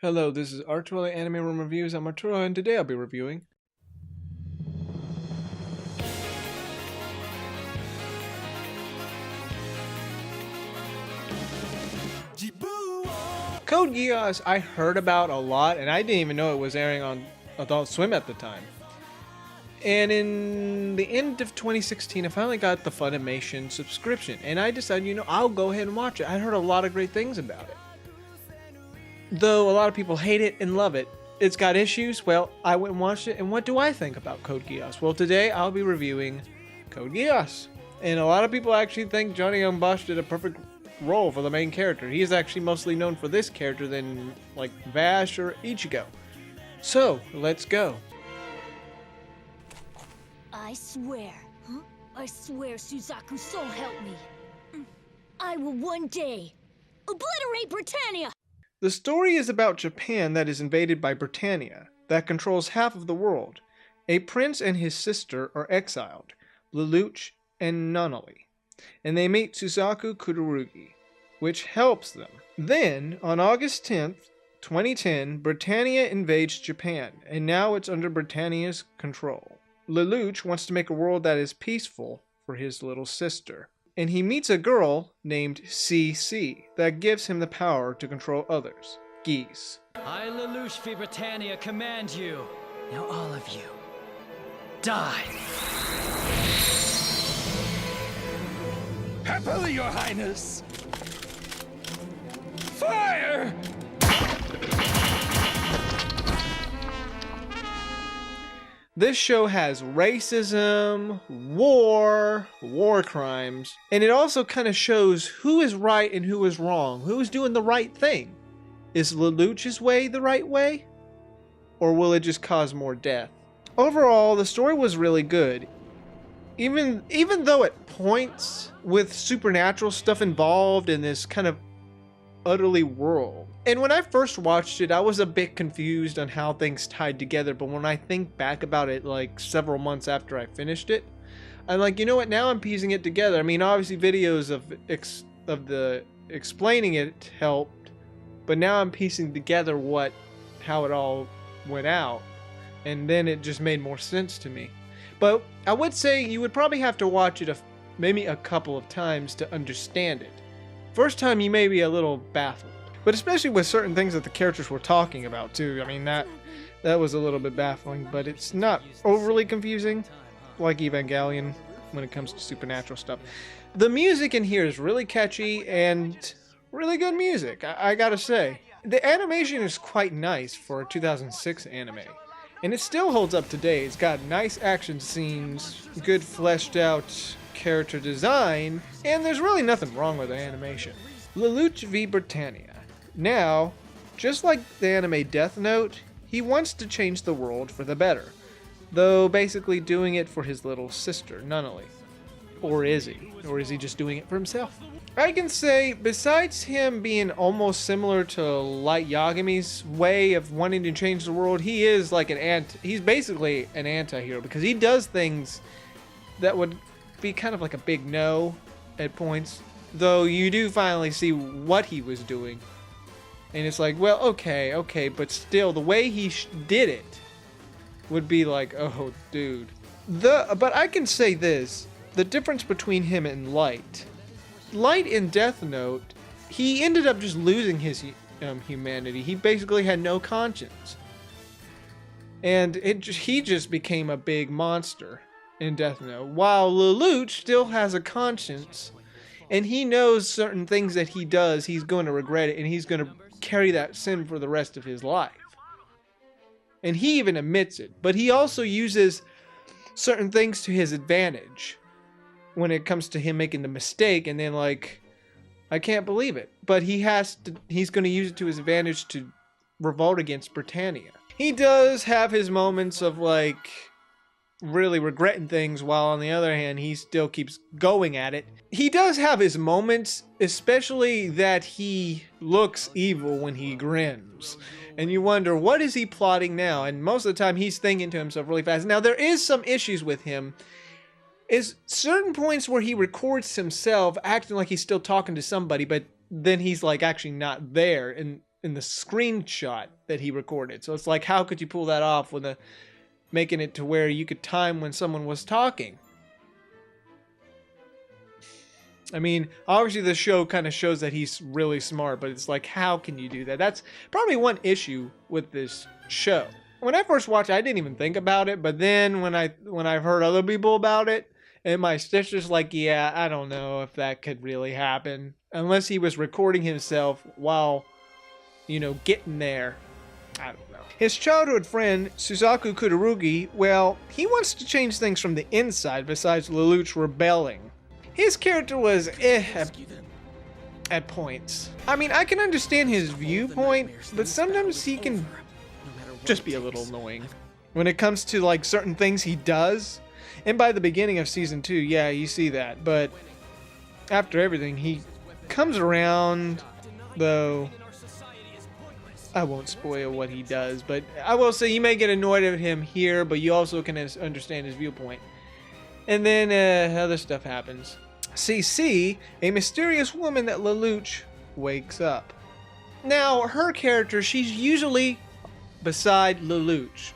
Hello, this is Arturelia Anime Room Reviews. I'm Arturo, and today I'll be reviewing Code Geass. I heard about a lot, and I didn't even know it was airing on Adult Swim at the time. And in the end of 2016, I finally got the Funimation subscription, and I decided, I'll go ahead and watch it. I heard a lot of great things about it. Though a lot of people hate it and love it, it's got issues. Well, I went and watched it, and what do I think about Code Geass? Well, today I'll be reviewing Code Geass. And a lot of people actually think Johnny Young Bosch did a perfect role for the main character. He is actually mostly known for this character than like Vash or Ichigo. So, let's go. I swear, Suzaku, so help me. I will one day obliterate Britannia! The story is about Japan that is invaded by Britannia, that controls half of the world. A prince and his sister are exiled, Lelouch and Nunnally, and they meet Suzaku Kururugi, which helps them. Then, on August 10th, 2010, Britannia invades Japan, and now it's under Britannia's control. Lelouch wants to make a world that is peaceful for his little sister, and he meets a girl named CC that gives him the power to control others, Geass. I, Lelouch v. Britannia, command you. Now all of you, die. Happily, Your Highness! Fire! This show has racism, war crimes, and it also kind of shows who is right and who is wrong, who is doing the right thing. Is Lelouch's way the right way? Or will it just cause more death? Overall, the story was really good. Even though at points with supernatural stuff involved in this kind of utterly world. And when I first watched it, I was a bit confused on how things tied together, but when I think back about it like several months after I finished it, I'm like, you know what, now I'm piecing it together. I mean, obviously videos of the explaining it helped, but now I'm piecing together how it all went out, and then it just made more sense to me. But I would say you would probably have to watch it maybe a couple of times to understand it. First time you may be a little baffled, but especially with certain things that the characters were talking about too. I mean, that was a little bit baffling, but it's not overly confusing like Evangelion when it comes to supernatural stuff. The music in here is really catchy and really good music, I gotta say. The animation is quite nice for a 2006 anime, and it still holds up today. It's got nice action scenes, good fleshed out character design, and there's really nothing wrong with the animation. Lelouch v. Britannia. Now, just like the anime Death Note, he wants to change the world for the better, though basically doing it for his little sister, Nunnally. Or is he? Or is he just doing it for himself? I can say, besides him being almost similar to Light Yagami's way of wanting to change the world, he is like he's basically an anti-hero, because he does things that would be kind of like a big no at points, though you do finally see what he was doing, and it's like, well, okay, but still the way he did it would be like, oh dude. But I can say this, the difference between him and Light in Death Note, he ended up just losing his humanity. He basically had no conscience, and he just became a big monster in Death Note, while Lelouch still has a conscience, and he knows certain things that he does, he's going to regret it, and he's going to carry that sin for the rest of his life. And he even admits it, but he also uses certain things to his advantage when it comes to him making the mistake, and then like, I can't believe it, but he's going to use it to his advantage to revolt against Britannia. He does have his moments of like really regretting things, while on the other hand he still keeps going at it. He does have his moments, especially that he looks evil when he grins, and you wonder, what is he plotting now? And most of the time he's thinking to himself really fast. Now there is some issues with him, is certain points where he records himself acting like he's still talking to somebody, but then he's like actually not there, and in the screenshot that he recorded. So it's like, how could you pull that off with making it to where you could time when someone was talking? I mean, obviously the show kind of shows that he's really smart, but it's like, how can you do that? That's probably one issue with this show. When I first watched it, I didn't even think about it, but then when I've heard other people about it, and my sister's like, yeah, I don't know if that could really happen. Unless he was recording himself while, you know, getting there. I don't know. His childhood friend, Suzaku Kudarugi, well, he wants to change things from the inside besides Lelouch rebelling. His character was at points. I mean, I can understand his viewpoint, but sometimes he can just be a little annoying. When it comes to like certain things he does, and by the beginning of season 2, yeah, you see that, but after everything, he comes around, though I won't spoil what he does, but I will say you may get annoyed at him here, but you also can understand his viewpoint. And then other stuff happens. CC, a mysterious woman that Lelouch wakes up. Now, her character, she's usually beside Lelouch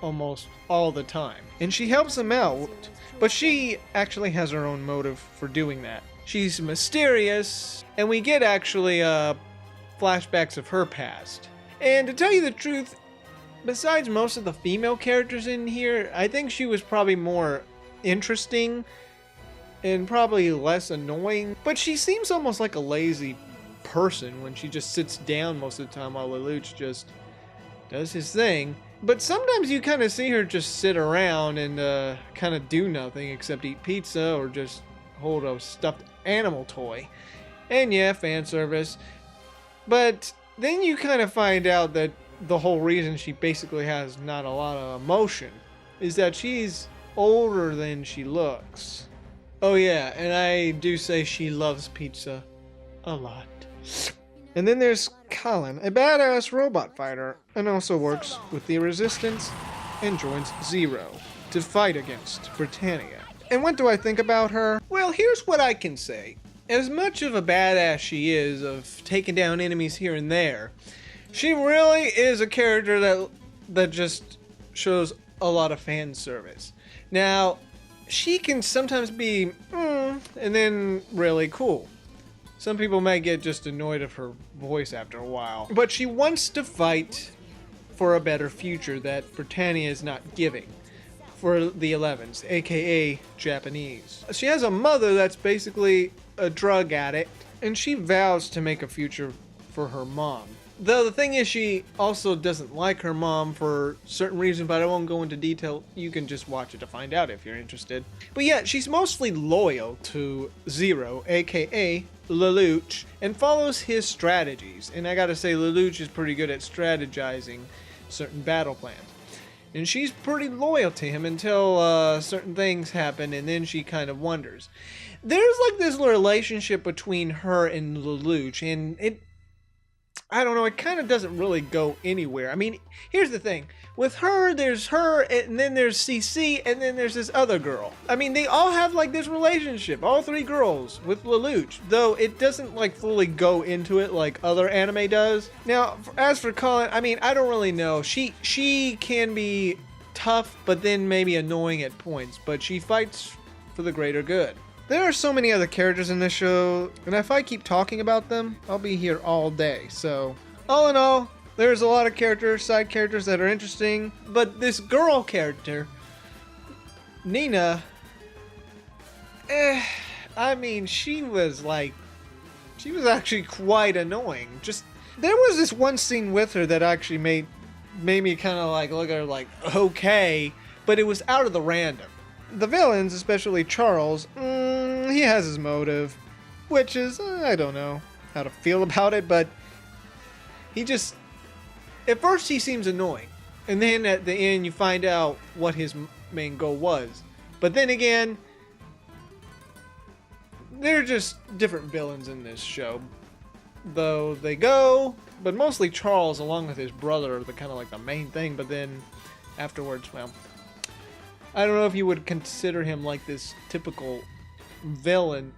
almost all the time, and she helps him out, but she actually has her own motive for doing that. She's mysterious, and we get actually flashbacks of her past. And to tell you the truth, besides most of the female characters in here, I think she was probably more interesting and probably less annoying, but she seems almost like a lazy person when she just sits down most of the time while Lelouch just does his thing. But sometimes you kind of see her just sit around and kind of do nothing except eat pizza or just hold a stuffed animal toy. And yeah, fan service. But then you kind of find out that the whole reason she basically has not a lot of emotion is that she's older than she looks. Oh yeah, and I do say she loves pizza a lot. And then there's Colin, a badass robot fighter, and also works with the Resistance and joins Zero to fight against Britannia. And what do I think about her? Well, here's what I can say. As much of a badass she is of taking down enemies here and there, she really is a character that just shows a lot of fan service. Now, she can sometimes be and then really cool. Some people may get just annoyed of her voice after a while. But she wants to fight for a better future that Britannia is not giving for the 11s, aka Japanese. She has a mother that's basically a drug addict, and she vows to make a future for her mom. Though the thing is, she also doesn't like her mom for certain reasons, but I won't go into detail. You can just watch it to find out if you're interested. But yeah, she's mostly loyal to Zero, aka Lelouch, and follows his strategies. And I gotta say, Lelouch is pretty good at strategizing certain battle plans. And she's pretty loyal to him until certain things happen, and then she kind of wonders. There's like this relationship between her and Lelouch, and I don't know, it kind of doesn't really go anywhere. I mean, here's the thing. With her, there's her, and then there's CC, and then there's this other girl. I mean, they all have like this relationship, all three girls with Lelouch, though it doesn't like fully go into it like other anime does. Now, as for Colin, I mean, I don't really know. She can be tough, but then maybe annoying at points, but she fights for the greater good. There are so many other characters in this show, and if I keep talking about them, I'll be here all day. So, all in all, there's a lot of characters, side characters that are interesting, but this girl character, Nina, I mean, she was actually quite annoying. Just, there was this one scene with her that actually made me kind of like look at her like, okay, but it was out of the random. The villains, especially Charles, he has his motive, which is, I don't know how to feel about it, but he just, at first he seems annoying, and then at the end you find out what his main goal was. But then again, they're just different villains in this show, though they go, but mostly Charles along with his brother are the kind of like the main thing, but then afterwards, well, I don't know if you would consider him like this typical villain.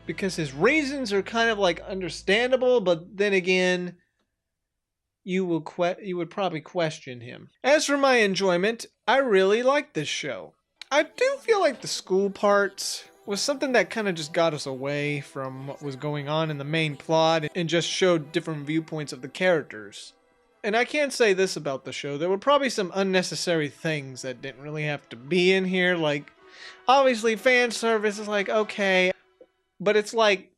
because his reasons are kind of like understandable, but then again, you would probably question him. As for my enjoyment, I really like this show. I do feel like the school parts was something that kind of just got us away from what was going on in the main plot and just showed different viewpoints of the characters. And I can't say this about the show, there were probably some unnecessary things that didn't really have to be in here, like, obviously fan service is like, okay, but it's like,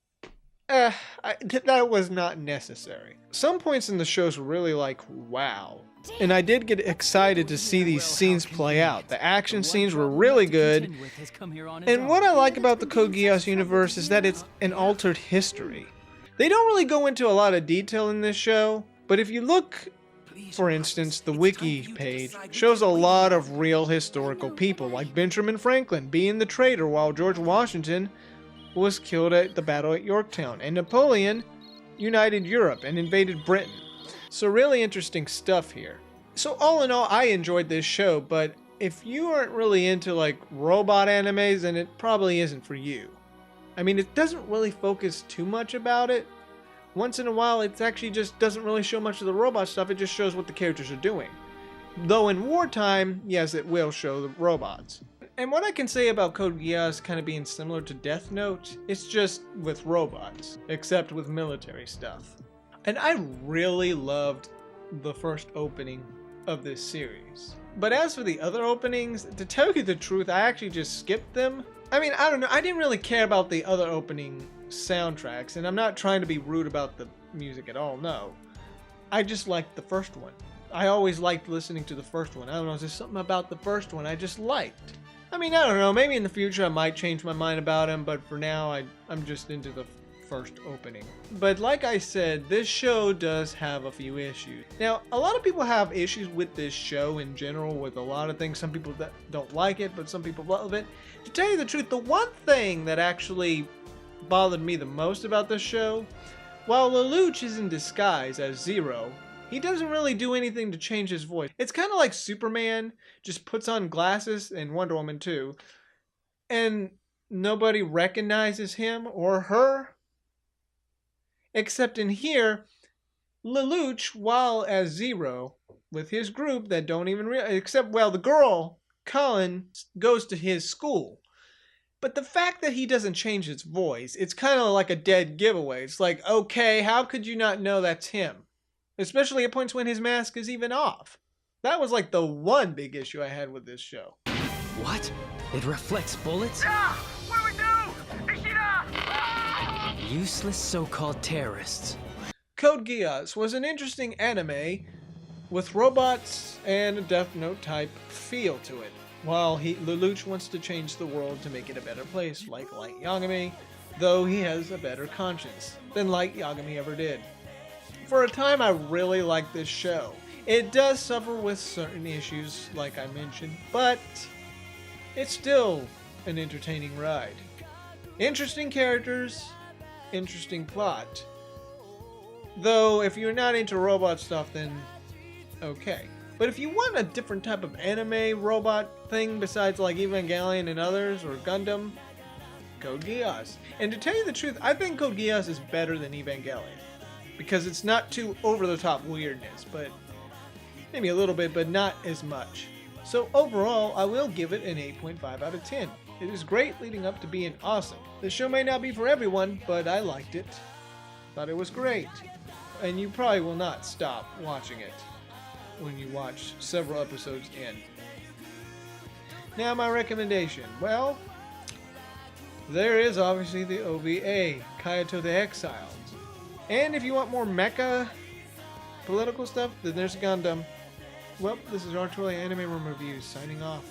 that was not necessary. Some points in the shows were really like, wow. And I did get excited to see these scenes play out. The action scenes were really good. And what I like about the Code Geass universe is that it's an altered history. They don't really go into a lot of detail in this show, but if you look, for instance, the wiki page shows a lot of real historical people, like Benjamin Franklin being the traitor while George Washington was killed at the battle at Yorktown, and Napoleon united Europe and invaded Britain. So really interesting stuff here. So all in all, I enjoyed this show, but if you aren't really into like robot animes, then it probably isn't for you. I mean, it doesn't really focus too much about it. Once in a while, it actually just doesn't really show much of the robot stuff, it just shows what the characters are doing. Though in wartime, yes, it will show the robots. And what I can say about Code Geass kind of being similar to Death Note, it's just with robots, except with military stuff. And I really loved the first opening of this series. But as for the other openings, to tell you the truth, I actually just skipped them. I mean, I don't know, I didn't really care about the other opening soundtracks, and I'm not trying to be rude about the music at all, no. I just liked the first one. I always liked listening to the first one. I don't know, there's something about the first one I just liked. I mean, I don't know, maybe in the future I might change my mind about him, but for now I'm just into the first opening. But like I said, this show does have a few issues. Now, a lot of people have issues with this show in general, with a lot of things. Some people that don't like it, but some people love it. To tell you the truth, the one thing that actually bothered me the most about this show, while Lelouch is in disguise as Zero, he doesn't really do anything to change his voice. It's kind of like Superman just puts on glasses, and Wonder Woman too, and nobody recognizes him or her. Except in here, Lelouch, while as Zero, with his group that don't even except, well, the girl, Colin, goes to his school. But the fact that he doesn't change his voice, it's kind of like a dead giveaway. It's like, okay, how could you not know that's him? Especially at points when his mask is even off. That was like the one big issue I had with this show. What? It reflects bullets? Ah! What do we do? Ishida! Ah! Useless so-called terrorists. Code Geass was an interesting anime with robots and a Death Note type feel to it. While Lelouch wants to change the world to make it a better place, like Light Yagami, though he has a better conscience than Light Yagami ever did. For a time, I really liked this show. It does suffer with certain issues, like I mentioned, but it's still an entertaining ride. Interesting characters, interesting plot. Though, if you're not into robot stuff, then okay. But if you want a different type of anime robot thing besides like Evangelion and others, or Gundam, Code Geass. And to tell you the truth, I think Code Geass is better than Evangelion. Because it's not too over-the-top weirdness, but maybe a little bit, but not as much. So overall, I will give it an 8.5 out of 10. It is great leading up to being awesome. The show may not be for everyone, but I liked it. Thought it was great. And you probably will not stop watching it when you watch several episodes in. Now my recommendation. Well, there is obviously the OVA, Kyoto the Exiled. And if you want more mecha political stuff, then there's Gundam. Well, this is Arturelia Anime Room Reviews signing off.